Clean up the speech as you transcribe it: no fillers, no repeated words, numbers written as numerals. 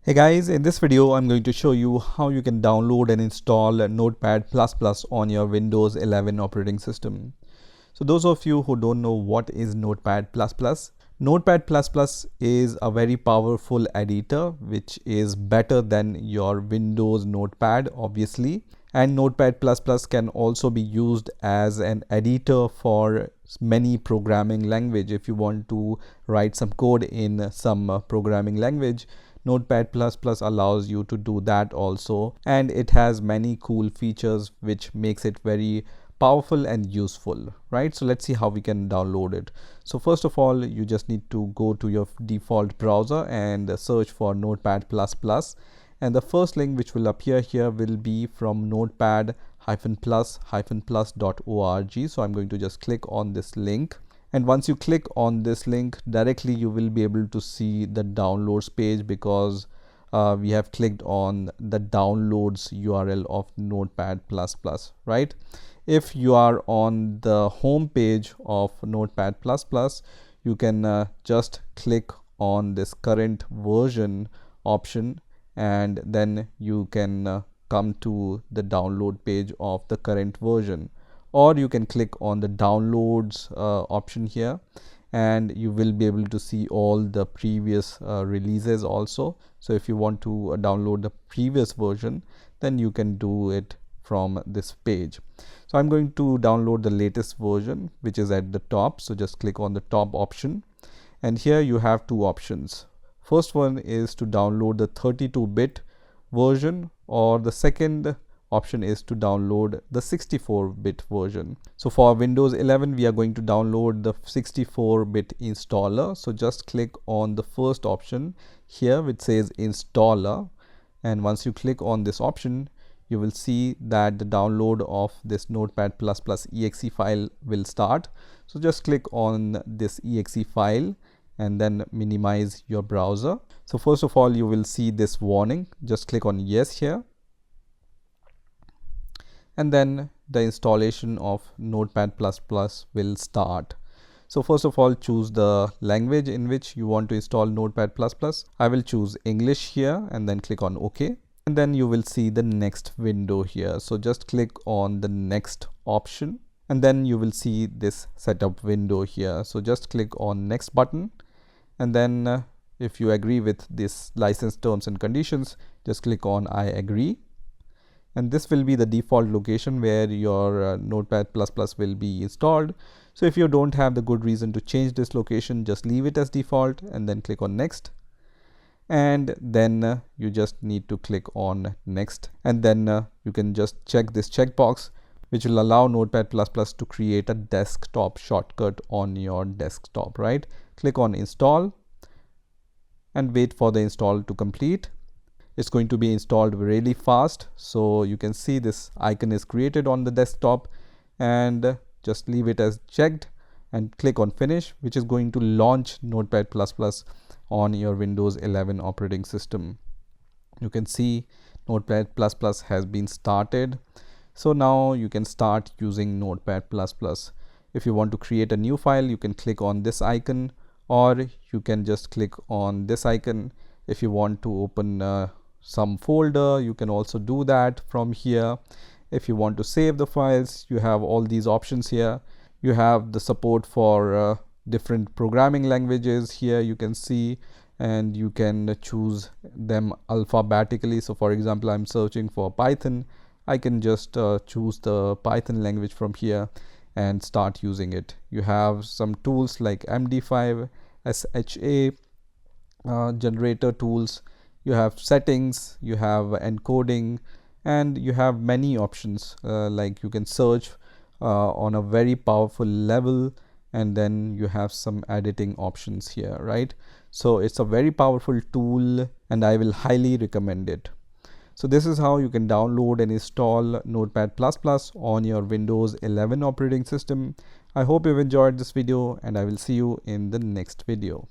Hey guys, in this video I'm going to show you how you can download and install Notepad++ on your Windows 11 operating system. So those of you who don't know what is Notepad++, Notepad++ is a very powerful editor which is better than your Windows Notepad obviously, and Notepad++ can also be used as an editor for many programming language. If you want to write some code in some programming language, Notepad++ allows you to do that also, and it has many cool features which makes it very powerful and useful, right? So let's see how we can download it. So first of all, you just need to go to your default browser and search for Notepad++, and the first link which will appear here will be from notepad-plus-plus.org. So I'm going to just click on this link. And once you click on this link, directly you will be able to see the downloads page because we have clicked on the downloads URL of Notepad++, right? If you are on the home page of Notepad++, you can just click on this current version option, and then you can come to the download page of the current version. Or you can click on the downloads option here, and you will be able to see all the previous releases also. So if you want to download the previous version, then you can do it from this page. So I'm going to download the latest version, which is at the top. So just click on the top option, and here you have two options. First one is to download the 32-bit version, or the second option is to download the 64-bit version. So for Windows 11 we are going to download the 64-bit installer. So just click on the first option here which says installer, and once you click on this option, you will see that the download of this Notepad++ exe file will start. So just click on this exe file and then minimize your browser. So first of all, you will see this warning. Just click on yes here, and then the installation of Notepad++ will start. So first of all, choose the language in which you want to install Notepad++. I will choose English here and then click on OK. And then you will see the next window here. So just click on the next option, and then you will see this setup window here. So just click on next button, and then if you agree with this license terms and conditions, just click on I agree. And this will be the default location where your Notepad++ will be installed. So if you don't have the good reason to change this location, just leave it as default and then click on next. And then you just need to click on next, and then you can just check this checkbox which will allow Notepad++ to create a desktop shortcut on your desktop, right? Click on install and wait for the install to complete. It's going to be installed really fast. So you can see this icon is created on the desktop, and just leave it as checked and click on finish, which is going to launch Notepad++ on your Windows 11 operating system. You can see Notepad++ has been started. So now you can start using Notepad++. If you want to create a new file, you can click on this icon, or you can just click on this icon. If you want to open some folder, you can also do that from here. If you want to save the files, you have all these options here. You have the support for different programming languages here, you can see, and you can choose them alphabetically. So for example, I'm searching for Python. I can just choose the Python language from here and start using it. You have some tools like MD5, SHA, generator tools. You have settings, you have encoding, and you have many options like you can search on a very powerful level, and then you have some editing options here, right? So it's a very powerful tool and I will highly recommend it. So this is how you can download and install Notepad++ on your Windows 11 operating system. I hope you've enjoyed this video, and I will see you in the next video.